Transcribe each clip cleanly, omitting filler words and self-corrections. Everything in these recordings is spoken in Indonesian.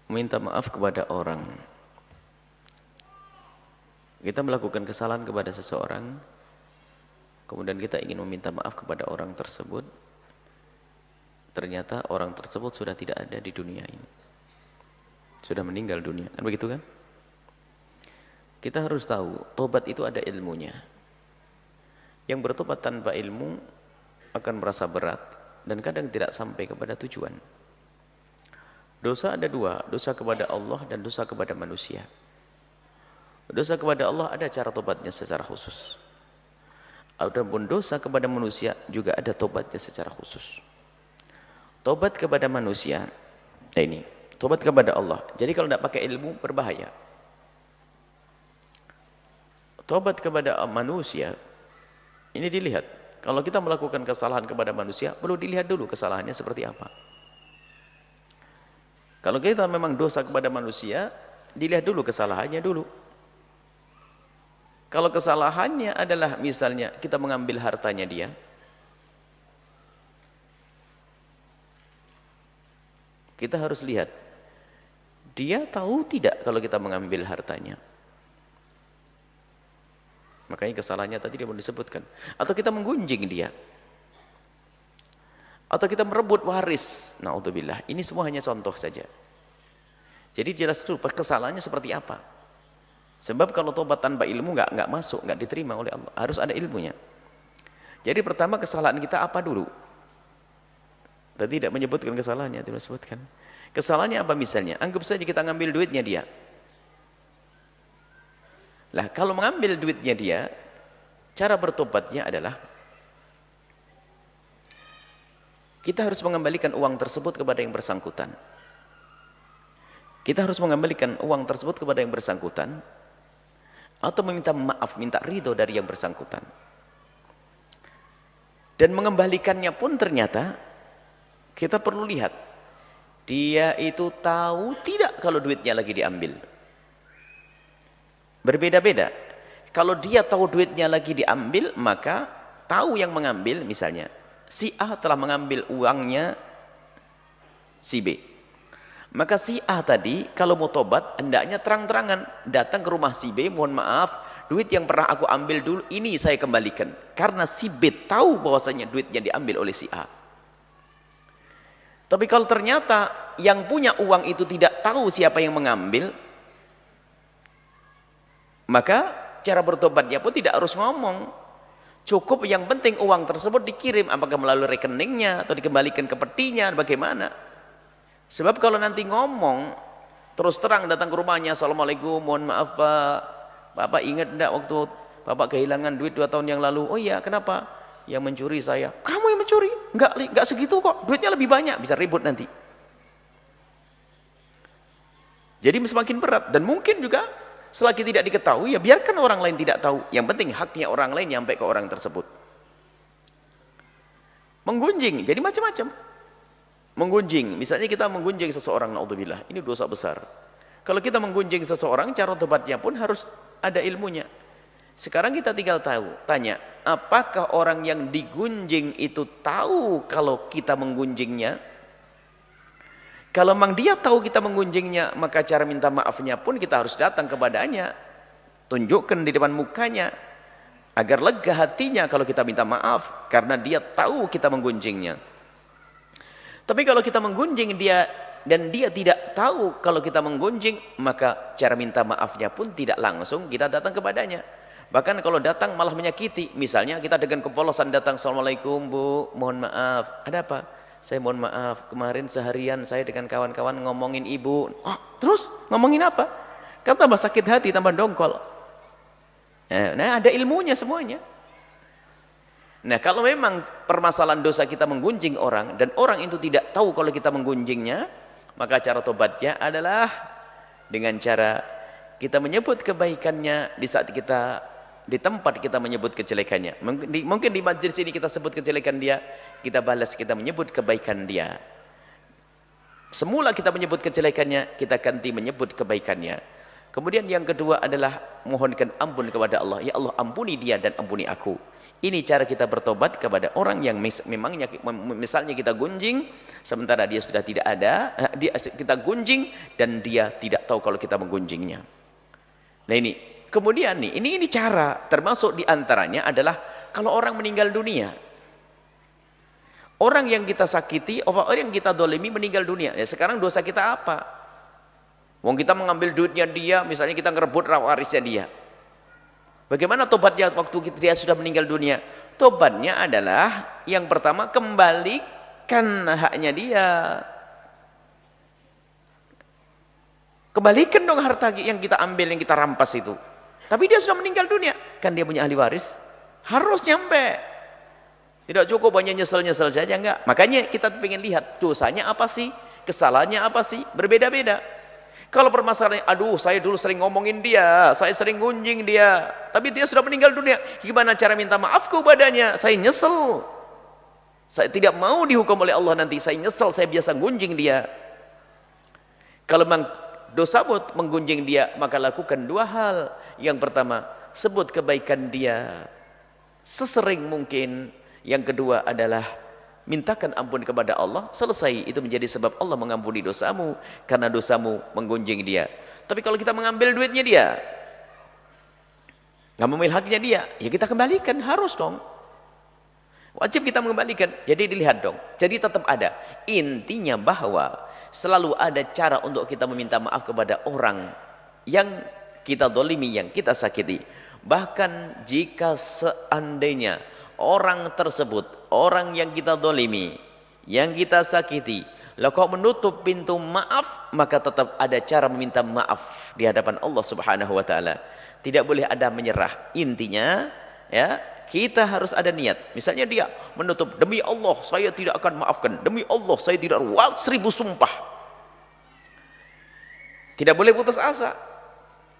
Meminta maaf kepada orang. Kita melakukan kesalahan kepada seseorang, kemudian kita ingin meminta maaf kepada orang tersebut. Ternyata orang tersebut sudah tidak ada di dunia ini, sudah meninggal dunia, kan begitu kan? Kita harus tahu, tobat itu ada ilmunya. Yang bertobat tanpa ilmu akan merasa berat dan kadang tidak sampai kepada tujuan. Dosa ada dua, dosa kepada Allah dan dosa kepada manusia. Dosa kepada Allah ada cara tobatnya secara khusus. Adapun dosa kepada manusia juga ada tobatnya secara khusus. Tobat kepada manusia, ini tobat kepada Allah. Jadi kalau tidak pakai ilmu berbahaya. Tobat kepada manusia ini dilihat. Kalau kita melakukan kesalahan kepada manusia, perlu dilihat dulu kesalahannya seperti apa. Kalau kita memang dosa kepada manusia, dilihat dulu kesalahannya dulu. Kalau kesalahannya adalah misalnya kita mengambil hartanya dia, kita harus lihat, dia tahu tidak kalau kita mengambil hartanya. Makanya kesalahannya tadi dia mau disebutkan. Atau kita menggunjing dia, atau kita merebut waris, naudzubillah. Ini semua hanya contoh saja. Jadi jelas dulu kesalahannya seperti apa. Sebab kalau tobat tanpa ilmu nggak masuk, nggak diterima oleh Allah. Harus ada ilmunya. Jadi pertama kesalahan kita apa dulu? Tadi tidak menyebutkan kesalahannya, tidak disebutkan. Kesalahannya apa misalnya? Anggap saja kita ngambil duitnya dia. Lah kalau mengambil duitnya dia, cara bertobatnya adalah kita harus mengembalikan uang tersebut kepada yang bersangkutan. Kita harus mengembalikan uang tersebut kepada yang bersangkutan, atau meminta maaf, minta ridho dari yang bersangkutan. Dan mengembalikannya pun ternyata kita perlu lihat, dia itu tahu tidak kalau duitnya lagi diambil. Berbeda-beda. Kalau dia tahu duitnya lagi diambil, maka tahu yang mengambil, misalnya si A telah mengambil uangnya si B. Maka si A tadi kalau mau tobat hendaknya terang-terangan datang ke rumah si B, mohon maaf, duit yang pernah aku ambil dulu ini saya kembalikan. Karena si B tahu bahwasanya duitnya diambil oleh si A. Tapi kalau ternyata yang punya uang itu tidak tahu siapa yang mengambil, maka cara bertobatnya pun tidak harus ngomong. Cukup yang penting uang tersebut dikirim, apakah melalui rekeningnya atau dikembalikan ke petinya, bagaimana. Sebab kalau nanti ngomong terus terang datang ke rumahnya, assalamualaikum, mohon maaf Pak, Bapak ingat enggak waktu Bapak kehilangan duit 2 tahun yang lalu? Oh iya, kenapa? Yang mencuri saya. Kamu yang mencuri? Enggak segitu kok, duitnya lebih banyak. Bisa ribut nanti. Jadi semakin berat. Dan mungkin juga selagi tidak diketahui, ya biarkan orang lain tidak tahu. Yang penting haknya orang lain nyampe ke orang tersebut. Menggunjing, jadi macam-macam. Menggunjing, misalnya kita menggunjing seseorang, naudzubillah, ini dosa besar. Kalau kita menggunjing seseorang, cara tobatnya pun harus ada ilmunya. Sekarang kita tinggal tanya, apakah orang yang digunjing itu tahu kalau kita menggunjingnya? Kalau memang dia tahu kita menggunjingnya, maka cara minta maafnya pun kita harus datang kepadanya, tunjukkan di depan mukanya, agar lega hatinya kalau kita minta maaf, karena dia tahu kita menggunjingnya. Tapi kalau kita menggunjing dia dan dia tidak tahu kalau kita menggunjing, maka cara minta maafnya pun tidak langsung kita datang kepadanya. Bahkan kalau datang malah menyakiti. Misalnya kita dengan kepolosan datang, assalamualaikum Bu, mohon maaf. Ada apa? Saya mohon maaf, kemarin seharian saya dengan kawan-kawan ngomongin ibu. Oh, terus ngomongin apa? Kan tambah sakit hati, tambah dongkol. Nah, ada ilmunya semuanya. Nah, kalau memang permasalahan dosa kita menggunjing orang dan orang itu tidak tahu kalau kita menggunjingnya, maka cara tobatnya adalah dengan cara kita menyebut kebaikannya di saat kita di tempat kita menyebut kejelekannya. Mungkin di majlis ini kita sebut kejelekan dia, kita balas, kita menyebut kebaikan dia. Semula kita menyebut kejelekannya, kita ganti menyebut kebaikannya. Kemudian yang kedua adalah mohonkan ampun kepada Allah. Ya Allah, ampuni dia dan ampuni aku. Ini cara kita bertobat kepada orang yang memangnya misalnya kita gunjing sementara dia sudah tidak ada, kita gunjing dan dia tidak tahu kalau kita menggunjingnya. Nah ini, kemudian nih, ini cara, termasuk diantaranya adalah kalau orang meninggal dunia. Orang yang kita sakiti, orang yang kita dolimi meninggal dunia. Ya sekarang dosa kita apa? Wong kita mengambil duitnya dia, misalnya kita ngerebut warisnya dia. Bagaimana tobatnya waktu dia sudah meninggal dunia? Tobatnya adalah yang pertama kembalikan haknya dia. Kembalikan dong harta yang kita ambil, yang kita rampas itu. Tapi dia sudah meninggal dunia, kan dia punya ahli waris. Harus nyampe. Tidak cukup hanya nyesel-nyesel saja, enggak. Makanya kita ingin lihat dosanya apa sih, kesalahannya apa sih, berbeda-beda. Kalau permasalahannya, aduh saya dulu sering ngomongin dia, saya sering gunjing dia, tapi dia sudah meninggal dunia, gimana cara minta maaf kepadanya? Saya nyesel, saya tidak mau dihukum oleh Allah nanti, saya nyesel, saya biasa gunjing dia. Kalau memang dosamu menggunjing dia, maka lakukan dua hal. Yang pertama, sebut kebaikan dia sesering mungkin. Yang kedua adalah mintakan ampun kepada Allah, selesai. Itu menjadi sebab Allah mengampuni dosamu karena dosamu menggunjing dia. Tapi kalau kita mengambil duitnya dia, nggak memilih haknya dia, ya kita kembalikan, harus dong, wajib kita mengembalikan. Jadi dilihat dong, jadi tetap ada. Intinya bahwa selalu ada cara untuk kita meminta maaf kepada orang yang kita dolimi, yang kita sakiti. Bahkan jika seandainya orang tersebut, orang yang kita dolimi, yang kita sakiti, lalu kau menutup pintu maaf, maka tetap ada cara meminta maaf di hadapan Allah Subhanahu wa taala. Tidak boleh ada menyerah. Intinya ya, kita harus ada niat. Misalnya dia menutup, demi Allah saya tidak akan maafkan, demi Allah saya tidak, 1000 sumpah. Tidak boleh putus asa.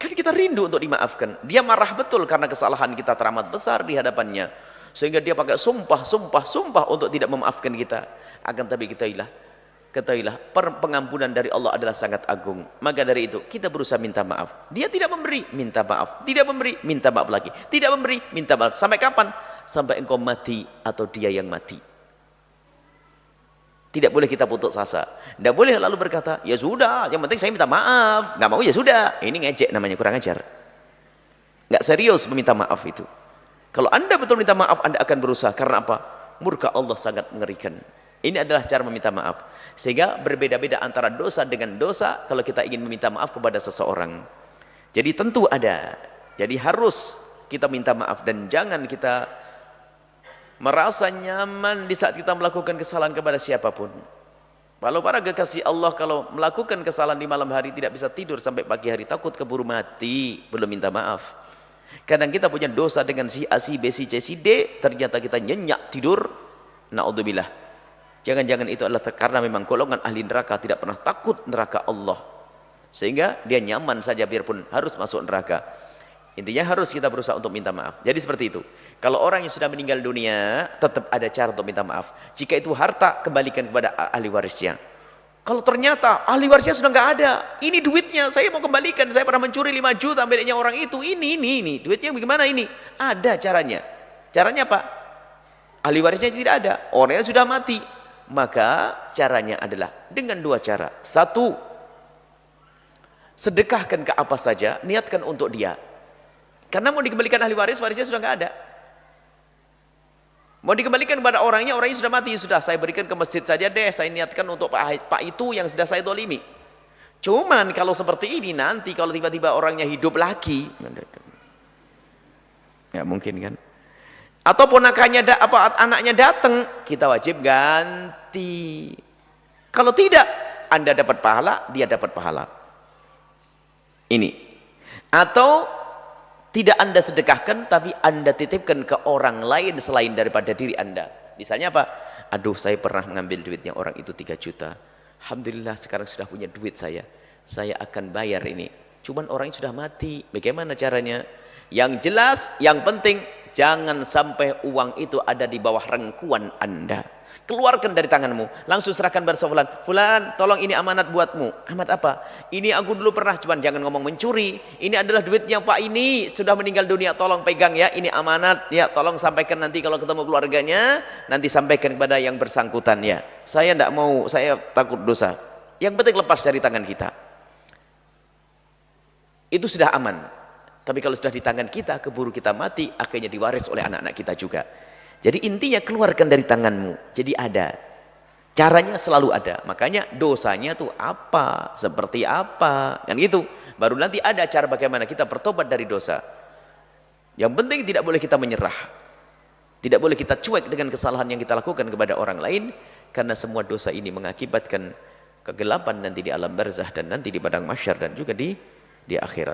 Kan kita rindu untuk dimaafkan. Dia marah betul karena kesalahan kita teramat besar di hadapannya, sehingga dia pakai sumpah untuk tidak memaafkan kita. Akan tapi ketahuilah pengampunan dari Allah adalah sangat agung. Maka dari itu kita berusaha minta maaf. Dia tidak memberi, minta maaf. Tidak memberi, minta maaf lagi. Tidak memberi, minta maaf. Sampai kapan? Sampai engkau mati atau dia yang mati. Tidak boleh kita putus asa. Tidak boleh lalu berkata, ya sudah, yang penting saya minta maaf. Nggak mau ya sudah. Ini ngejek namanya, kurang ajar. Nggak serius meminta maaf itu. Kalau anda betul minta maaf, anda akan berusaha. Karena apa? Murka Allah sangat mengerikan. Ini adalah cara meminta maaf. Sehingga berbeda-beda antara dosa dengan dosa kalau kita ingin meminta maaf kepada seseorang. Jadi tentu ada. Jadi harus kita minta maaf. Dan jangan kita merasa nyaman di saat kita melakukan kesalahan kepada siapapun. Kalau para kekasih Allah, kalau melakukan kesalahan di malam hari tidak bisa tidur sampai pagi hari, takut keburu mati, belum minta maaf. Kadang kita punya dosa dengan si A, si B, si C, si D, ternyata kita nyenyak tidur, naudzubillah. Jangan-jangan itu adalah karena memang golongan ahli neraka, tidak pernah takut neraka Allah, sehingga dia nyaman saja biarpun harus masuk neraka. Intinya harus kita berusaha untuk minta maaf. Jadi seperti itu. Kalau orang yang sudah meninggal dunia, tetap ada cara untuk minta maaf. Jika itu harta, kembalikan kepada ahli warisnya. Kalau ternyata ahli warisnya sudah nggak ada, ini duitnya saya mau kembalikan, saya pernah mencuri 5 juta miliknya orang itu, ini duitnya bagaimana ini? Ada caranya. Caranya apa? Ahli warisnya tidak ada, orangnya sudah mati. Maka caranya adalah dengan dua cara. Satu, sedekahkan ke apa saja, niatkan untuk dia. Karena mau dikembalikan ahli waris, warisnya sudah nggak ada. Mau dikembalikan kepada orangnya, orangnya sudah mati. Sudah, saya berikan ke masjid saja deh, saya niatkan untuk Pak itu yang sudah saya dolimi. Cuman kalau seperti ini nanti kalau tiba-tiba orangnya hidup lagi, nggak mungkin kan? Atau ponakannya anaknya datang, kita wajib ganti. Kalau tidak, Anda dapat pahala, dia dapat pahala. Ini. Atau tidak Anda sedekahkan, tapi Anda titipkan ke orang lain selain daripada diri Anda. Misalnya apa? Aduh, saya pernah mengambil duitnya orang itu 3 juta. Alhamdulillah sekarang sudah punya duit saya akan bayar ini. Cuman orangnya sudah mati, bagaimana caranya? Yang jelas, yang penting, jangan sampai uang itu ada di bawah rengkuan Anda. keluarkan dari tanganmu, langsung serahkan pada fulan. Fulan, tolong ini amanat buatmu. Amanat apa? Ini aku dulu pernah, cuman jangan ngomong mencuri. Ini adalah duitnya Pak ini, sudah meninggal dunia, tolong pegang ya, ini amanat ya, tolong sampaikan nanti kalau ketemu keluarganya, nanti sampaikan kepada yang bersangkutan ya. Saya tidak mau, saya takut dosa. Yang penting lepas dari tangan kita. Itu sudah aman. Tapi kalau sudah di tangan kita, keburu kita mati, akhirnya diwaris oleh anak-anak kita juga. Jadi intinya keluarkan dari tanganmu. Jadi ada. Caranya selalu ada. Makanya dosanya tuh apa? Seperti apa? Kan gitu. Baru nanti ada cara bagaimana kita bertobat dari dosa. Yang penting tidak boleh kita menyerah. Tidak boleh kita cuek dengan kesalahan yang kita lakukan kepada orang lain. Karena semua dosa ini mengakibatkan kegelapan nanti di alam barzah dan nanti di padang mahsyar dan juga di akhirat.